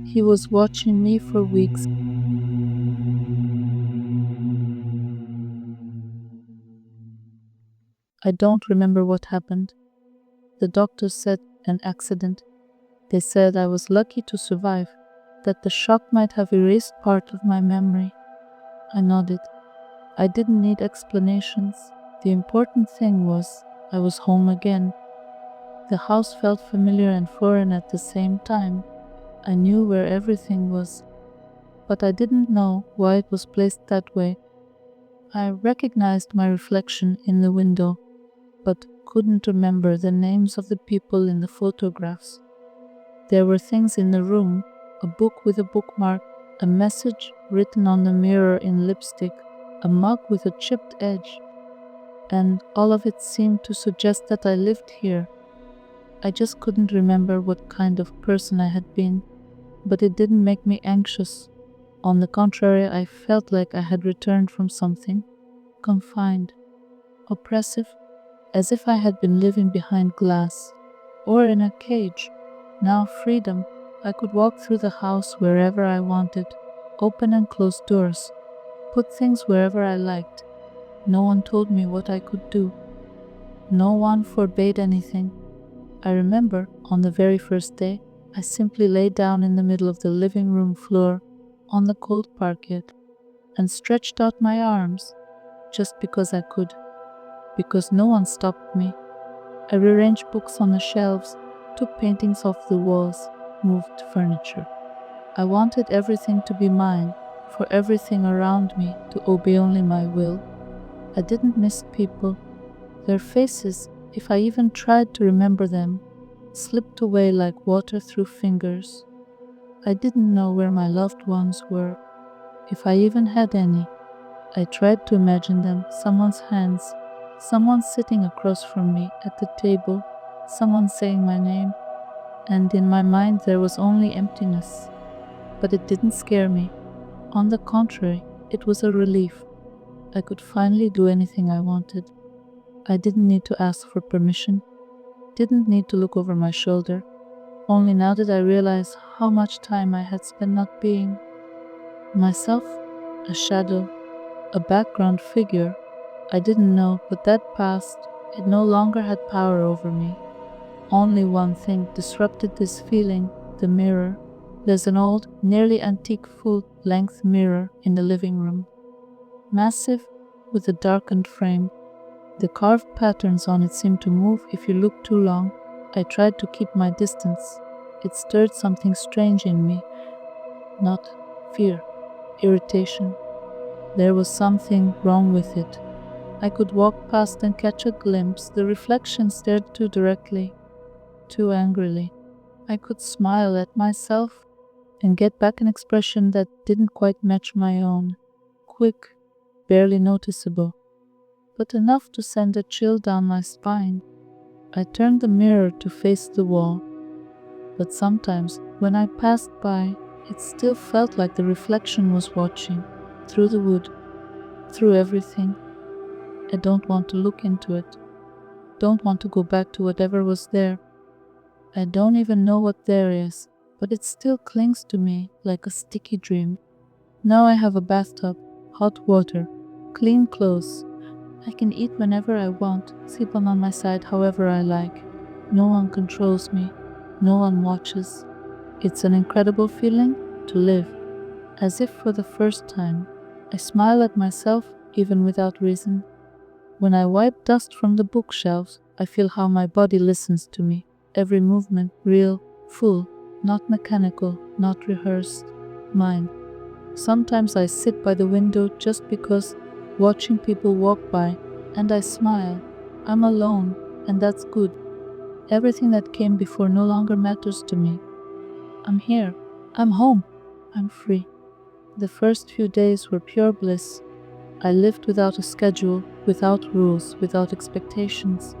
He was watching me for weeks. I don't remember what happened. The doctors said an accident. They said I was lucky to survive, that the shock might have erased part of my memory. I nodded. I didn't need explanations. The important thing was I was home again. The house felt familiar and foreign at the same time. I knew where everything was, but I didn't know why it was placed that way. I recognized my reflection in the window, but couldn't remember the names of the people in the photographs. There were things in the room, a book with a bookmark, a message written on the mirror in lipstick, a mug with a chipped edge, and all of it seemed to suggest that I lived here. I just couldn't remember what kind of person I had been, but it didn't make me anxious. On the contrary, I felt like I had returned from something, confined, oppressive, as if I had been living behind glass, or in a cage. Now freedom, I could walk through the house wherever I wanted, open and close doors, put things wherever I liked. No one told me what I could do. No one forbade anything. I remember, on the very first day, I simply lay down in the middle of the living room floor, on the cold parquet, and stretched out my arms, just because I could, because no one stopped me. I rearranged books on the shelves, took paintings off the walls, moved furniture. I wanted everything to be mine, for everything around me to obey only my will. I didn't miss people. Their faces, if I even tried to remember them, slipped away like water through fingers. I didn't know where my loved ones were, if I even had any. I tried to imagine them, someone's hands, someone sitting across from me at the table, someone saying my name, and in my mind there was only emptiness. But it didn't scare me. On the contrary, it was a relief. I could finally do anything I wanted. I didn't need to ask for permission, didn't need to look over my shoulder. Only now did I realize how much time I had spent not being myself, a shadow, a background figure. I didn't know, but that past, it no longer had power over me. Only one thing disrupted this feeling, the mirror. There's an old, nearly antique full-length mirror in the living room. Massive, with a darkened frame. The carved patterns on it seemed to move if you looked too long. I tried to keep my distance. It stirred something strange in me. Not fear, irritation. There was something wrong with it. I could walk past and catch a glimpse. The reflection stared too directly, too angrily. I could smile at myself and get back an expression that didn't quite match my own. Quick, barely noticeable, but enough to send a chill down my spine. I turned the mirror to face the wall, but sometimes when I passed by, it still felt like the reflection was watching, through the wood, through everything. I don't want to look into it, don't want to go back to whatever was there. I don't even know what there is, but it still clings to me like a sticky dream. Now I have a bathtub, hot water, clean clothes. I can eat whenever I want, sleep on my side however I like. No one controls me, no one watches. It's an incredible feeling to live, as if for the first time. I smile at myself even without reason. When I wipe dust from the bookshelves, I feel how my body listens to me. Every movement real, full, not mechanical, not rehearsed, mine. Sometimes I sit by the window just because, watching people walk by, and I smile. I'm alone, and that's good. Everything that came before no longer matters to me. I'm here. I'm home. I'm free. The first few days were pure bliss. I lived without a schedule, without rules, without expectations.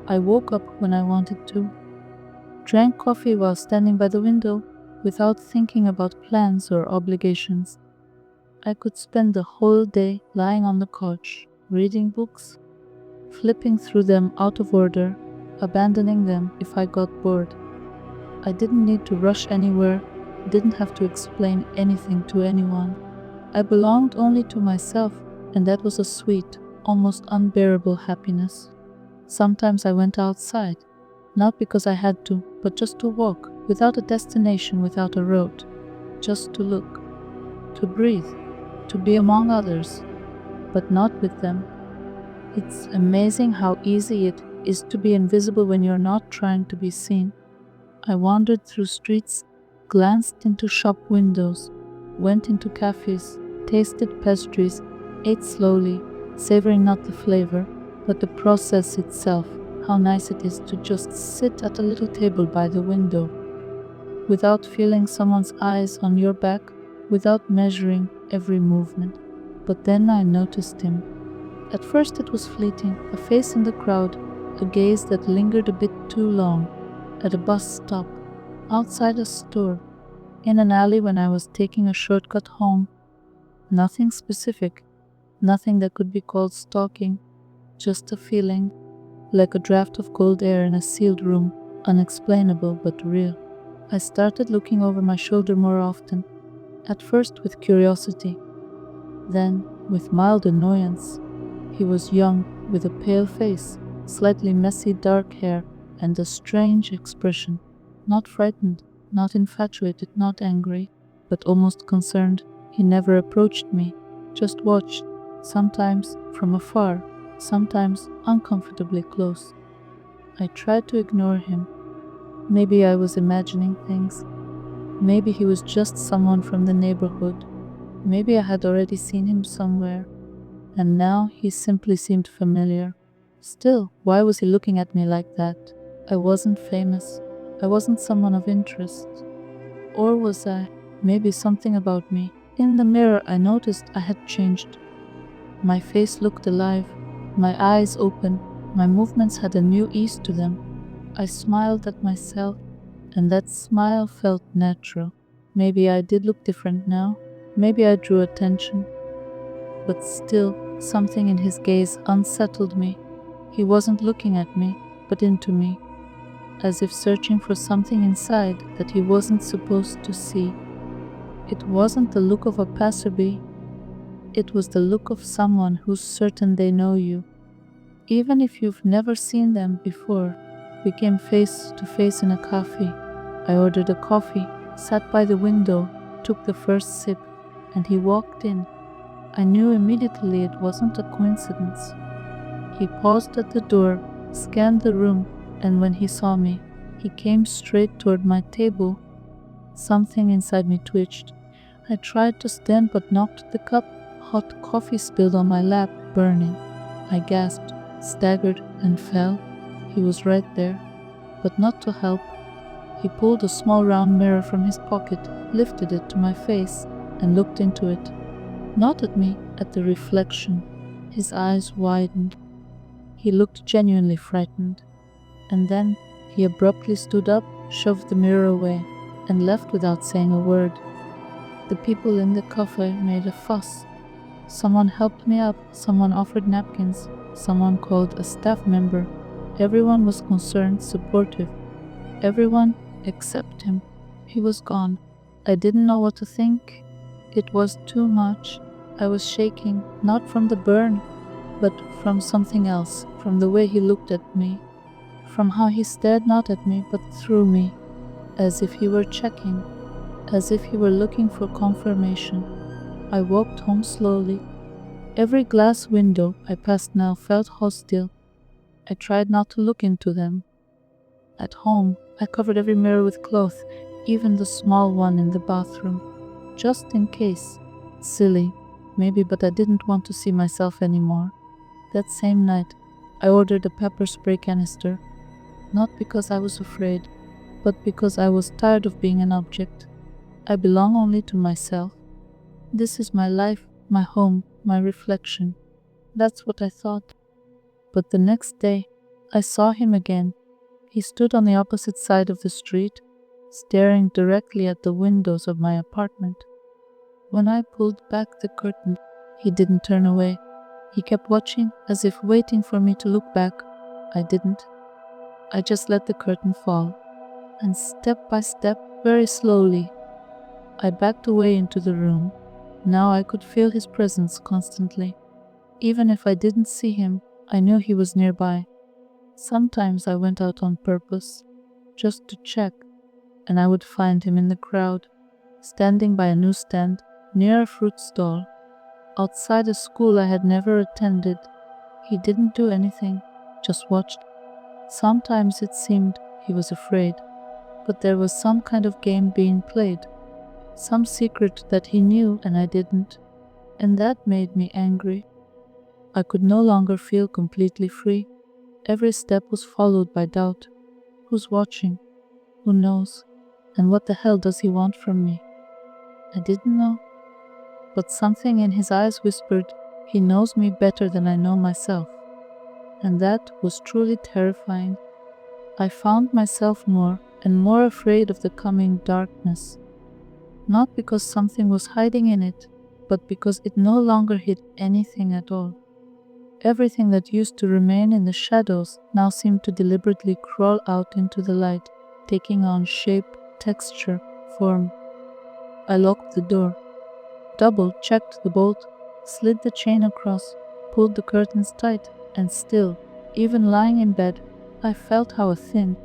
I woke up when I wanted to, drank coffee while standing by the window, without thinking about plans or obligations. I could spend the whole day lying on the couch, reading books, flipping through them out of order, abandoning them if I got bored. I didn't need to rush anywhere, didn't have to explain anything to anyone. I belonged only to myself, and that was a sweet, almost unbearable happiness. Sometimes I went outside, not because I had to, but just to walk, without a destination, without a road, just to look, to breathe, to be among others, but not with them. It's amazing how easy it is to be invisible when you're not trying to be seen. I wandered through streets, glanced into shop windows, went into cafes, tasted pastries, ate slowly, savoring not the flavor, but the process itself. How nice it is to just sit at a little table by the window, without feeling someone's eyes on your back, without measuring every movement. But then I noticed him. At first it was fleeting, a face in the crowd, a gaze that lingered a bit too long, at a bus stop, outside a store, in an alley when I was taking a shortcut home. Nothing specific, nothing that could be called stalking, just a feeling, like a draft of cold air in a sealed room, unexplainable but real. I started looking over my shoulder more often, at first with curiosity, then with mild annoyance. He was young, with a pale face, slightly messy dark hair, and a strange expression. Not frightened, not infatuated, not angry, but almost concerned. He never approached me, just watched, sometimes from afar, sometimes uncomfortably close. I tried to ignore him. Maybe I was imagining things. Maybe he was just someone from the neighborhood. Maybe I had already seen him somewhere, and now he simply seemed familiar. Still, why was he looking at me like that? I wasn't famous. I wasn't someone of interest. Or was I? Maybe something about me. In the mirror, I noticed I had changed. My face looked alive, my eyes open, my movements had a new ease to them. I smiled at myself, and that smile felt natural. Maybe I did look different now. Maybe I drew attention. But still, something in his gaze unsettled me. He wasn't looking at me, but into me, as if searching for something inside that he wasn't supposed to see. It wasn't the look of a passerby. It was the look of someone who's certain they know you. Even if you've never seen them before. We came face to face in a cafe. I ordered a coffee, sat by the window, took the first sip, and he walked in. I knew immediately it wasn't a coincidence. He paused at the door, scanned the room, and when he saw me, he came straight toward my table. Something inside me twitched. I tried to stand but knocked the cup. Hot coffee spilled on my lap, burning. I gasped, staggered, and fell. He was right there, but not to help. He pulled a small round mirror from his pocket, lifted it to my face, and looked into it. Not at me, at the reflection. His eyes widened. He looked genuinely frightened. And then he abruptly stood up, shoved the mirror away, and left without saying a word. The people in the cafe made a fuss. Someone helped me up, someone offered napkins, someone called a staff member. Everyone was concerned, supportive. Everyone except him. He was gone. I didn't know what to think. It was too much. I was shaking, not from the burn, but from something else, from the way he looked at me, from how he stared not at me but through me, as if he were checking, as if he were looking for confirmation. I walked home slowly. Every glass window I passed now felt hostile. I tried not to look into them. At home, I covered every mirror with cloth, even the small one in the bathroom, just in case. Silly, maybe, but I didn't want to see myself anymore. That same night, I ordered a pepper spray canister, not because I was afraid, but because I was tired of being an object. I belong only to myself. This is my life, my home, my reflection. That's what I thought. But the next day, I saw him again. He stood on the opposite side of the street, staring directly at the windows of my apartment. When I pulled back the curtain, he didn't turn away. He kept watching, as if waiting for me to look back. I didn't. I just let the curtain fall. And step by step, very slowly, I backed away into the room. Now I could feel his presence constantly. Even if I didn't see him, I knew he was nearby. Sometimes I went out on purpose, just to check, and I would find him in the crowd, standing by a newsstand near a fruit stall. Outside a school I had never attended, he didn't do anything, just watched. Sometimes it seemed he was afraid, but there was some kind of game being played, some secret that he knew and I didn't, and that made me angry. I could no longer feel completely free. Every step was followed by doubt. Who's watching? Who knows? And what the hell does he want from me? I didn't know, but something in his eyes whispered, he knows me better than I know myself. And that was truly terrifying. I found myself more and more afraid of the coming darkness. Not because something was hiding in it, but because it no longer hid anything at all. Everything that used to remain in the shadows now seemed to deliberately crawl out into the light, taking on shape, texture, form. I locked the door, double-checked the bolt, slid the chain across, pulled the curtains tight, and still, even lying in bed, I felt how a thin,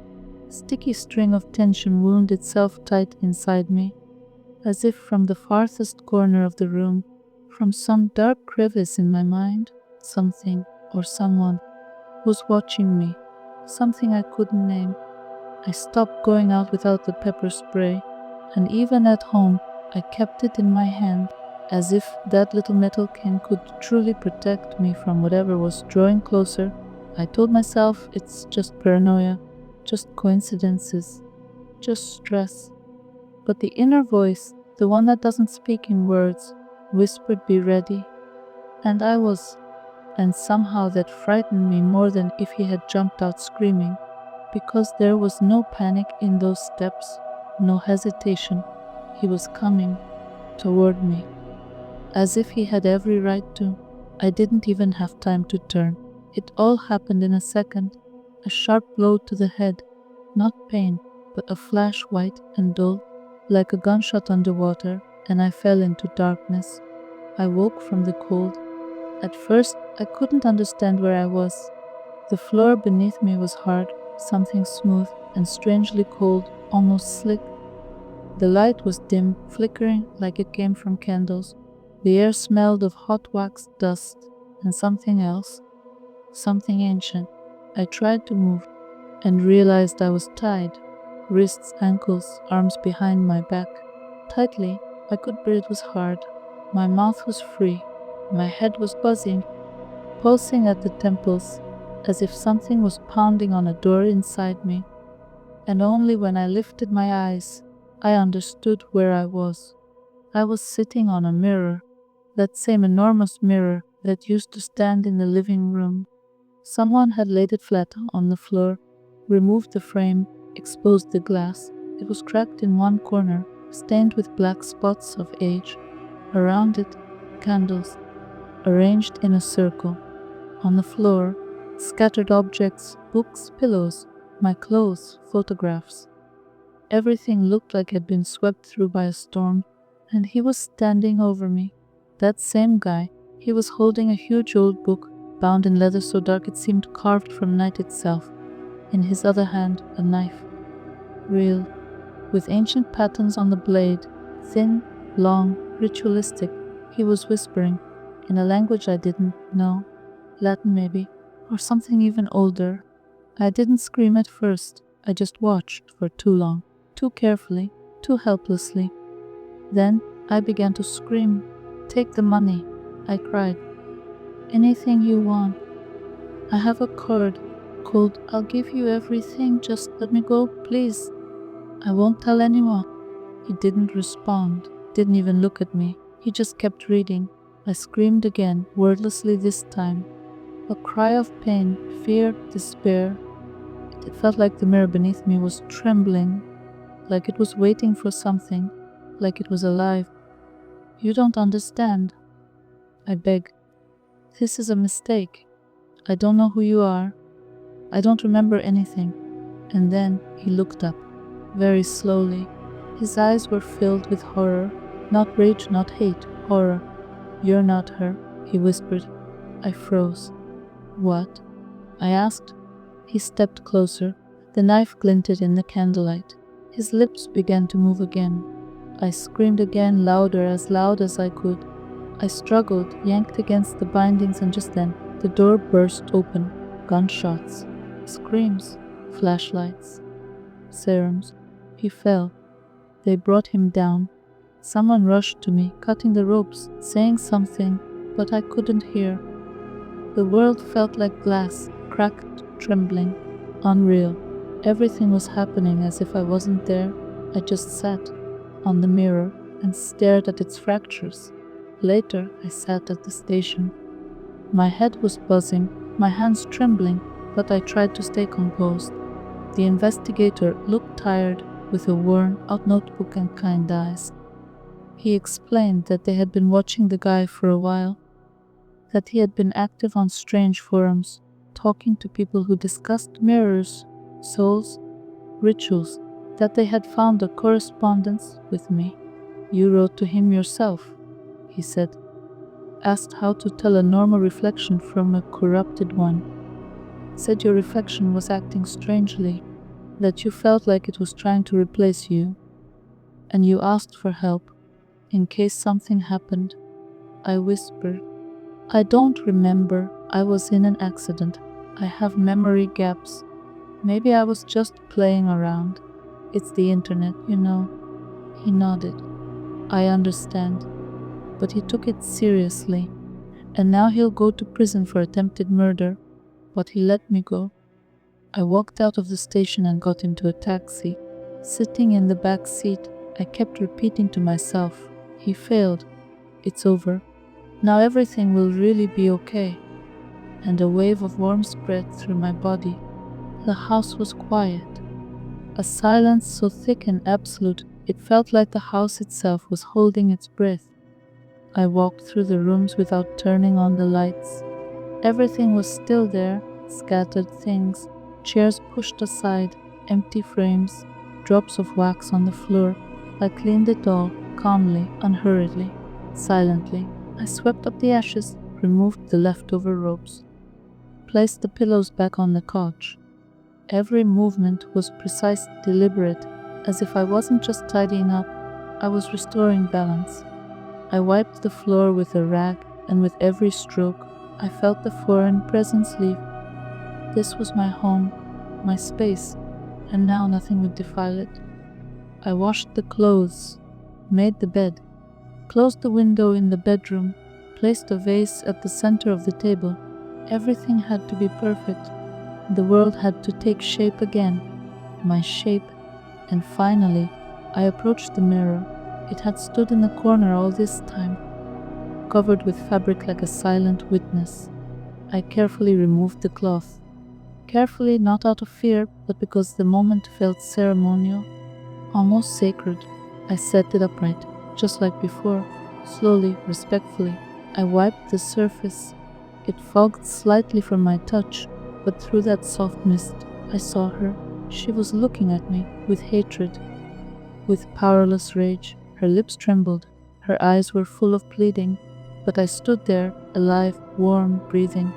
sticky string of tension wound itself tight inside me, as if from the farthest corner of the room, from some dark crevice in my mind, something or someone was watching me, something I couldn't name. I stopped going out without the pepper spray, and even at home I kept it in my hand, as if that little metal can could truly protect me from whatever was drawing closer. I told myself it's just paranoia, just coincidences, just stress. But the inner voice, the one that doesn't speak in words, whispered, "Be ready." And I was, and somehow that frightened me more than if he had jumped out screaming, because there was no panic in those steps, no hesitation. He was coming toward me, as if he had every right to. I didn't even have time to turn. It all happened in a second, a sharp blow to the head, not pain, but a flash white and dull, like a gunshot underwater, and I fell into darkness. I woke from the cold. At first, I couldn't understand where I was. The floor beneath me was hard, something smooth and strangely cold, almost slick. The light was dim, flickering like it came from candles. The air smelled of hot wax dust and something else, something ancient. I tried to move and realized I was tied, wrists, ankles, arms behind my back. Tightly, I could breathe. It was hard. My mouth was free. My head was buzzing, pulsing at the temples, as if something was pounding on a door inside me. And only when I lifted my eyes, I understood where I was. I was sitting on a mirror, that same enormous mirror that used to stand in the living room. Someone had laid it flat on the floor, removed the frame, exposed the glass. It was cracked in one corner, stained with black spots of age. Around it, candles, arranged in a circle. On the floor, scattered objects, books, pillows, my clothes, photographs. Everything looked like it had been swept through by a storm, and he was standing over me. That same guy. He was holding a huge old book, bound in leather so dark it seemed carved from night itself. In his other hand, a knife. Real, with ancient patterns on the blade, thin, long, ritualistic. He was whispering, in a language I didn't know, Latin maybe, or something even older. I didn't scream at first, I just watched for too long, too carefully, too helplessly. Then I began to scream, "Take the money," I cried. "Anything you want. I have a card called, I'll give you everything, just let me go, please. I won't tell anyone." He didn't respond, didn't even look at me. He just kept reading. I screamed again, wordlessly this time. A cry of pain, fear, despair. It felt like the mirror beneath me was trembling, like it was waiting for something, like it was alive. "You don't understand," I begged. "This is a mistake. I don't know who you are. I don't remember anything." And then he looked up, very slowly, His eyes were filled with horror, not rage, not hate, horror. "You're not her," he whispered. I froze. "What?" I asked. He stepped closer. The knife glinted in the candlelight. His lips began to move again. I screamed again, louder, as loud as I could. I struggled, yanked against the bindings, and just then the door burst open. Gunshots, screams, flashlights, serums. He fell. They brought him down. Someone rushed to me, cutting the ropes, saying something, but I couldn't hear. The world felt like glass, cracked, trembling, unreal. Everything was happening as if I wasn't there. I just sat on the mirror and stared at its fractures. Later, I sat at the station. My head was buzzing, my hands trembling, but I tried to stay composed. The investigator looked tired, with a worn-out notebook and kind eyes. He explained that they had been watching the guy for a while, that he had been active on strange forums, talking to people who discussed mirrors, souls, rituals, that they had found a correspondence with me. "You wrote to him yourself," he said. Asked how to tell a normal reflection from a corrupted one. Said your reflection was acting strangely, that you felt like it was trying to replace you, and you asked for help, in case something happened. I whispered, "I don't remember. I was in an accident. I have memory gaps. Maybe I was just playing around. It's the internet, you know." He nodded. "I understand." But he took it seriously, and now he'll go to prison for attempted murder. But he let me go. I walked out of the station and got into a taxi. Sitting in the back seat, I kept repeating to myself, "He failed. It's over. Now everything will really be okay." And a wave of warmth spread through my body. The house was quiet. A silence so thick and absolute, it felt like the house itself was holding its breath. I walked through the rooms without turning on the lights. Everything was still there, scattered things, chairs pushed aside, empty frames, drops of wax on the floor. I cleaned it all, calmly, unhurriedly, silently. I swept up the ashes, removed the leftover ropes, placed the pillows back on the couch. Every movement was precise, deliberate, as if I wasn't just tidying up, I was restoring balance. I wiped the floor with a rag, and with every stroke, I felt the foreign presence leave. This was my home, my space, and now nothing would defile it. I washed the clothes, made the bed, closed the window in the bedroom, placed a vase at the center of the table. Everything had to be perfect. The world had to take shape again, my shape, and finally, I approached the mirror. It had stood in the corner all this time, covered with fabric like a silent witness. I carefully removed the cloth. Carefully, not out of fear, but because the moment felt ceremonial, almost sacred. I set it upright, just like before, slowly, respectfully. I wiped the surface. It fogged slightly from my touch, but through that soft mist, I saw her. She was looking at me with hatred, with powerless rage. Her lips trembled. Her eyes were full of pleading. But I stood there, alive, warm, breathing,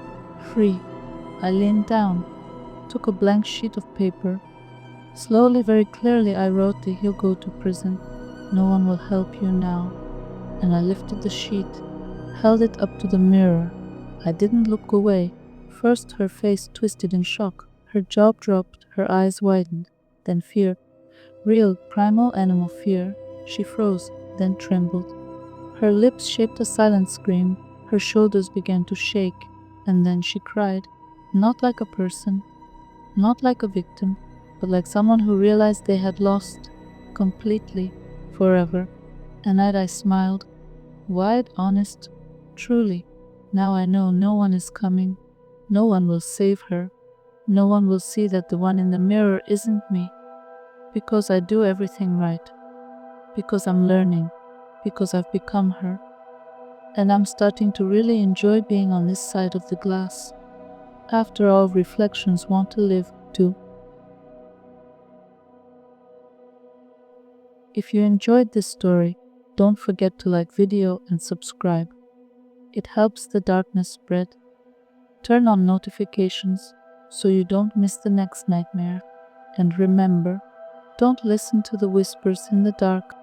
free. I leaned down, took a blank sheet of paper. Slowly, very clearly, I wrote that he'll go to prison. No one will help you now. And I lifted the sheet, held it up to the mirror. I didn't look away. First, her face twisted in shock. Her jaw dropped, her eyes widened. Then fear. Real, primal animal fear. She froze, then trembled. Her lips shaped a silent scream. Her shoulders began to shake. And then she cried. Not like a person, not like a victim, but like someone who realized they had lost, completely, forever. And I smiled, wide, honest, truly. Now I know no one is coming. No one will save her. No one will see that the one in the mirror isn't me. Because I do everything right. Because I'm learning. Because I've become her. And I'm starting to really enjoy being on this side of the glass. After all, reflections want to live too. If you enjoyed this story, don't forget to like video and subscribe. It helps the darkness spread. Turn on notifications so you don't miss the next nightmare. And remember, don't listen to the whispers in the dark.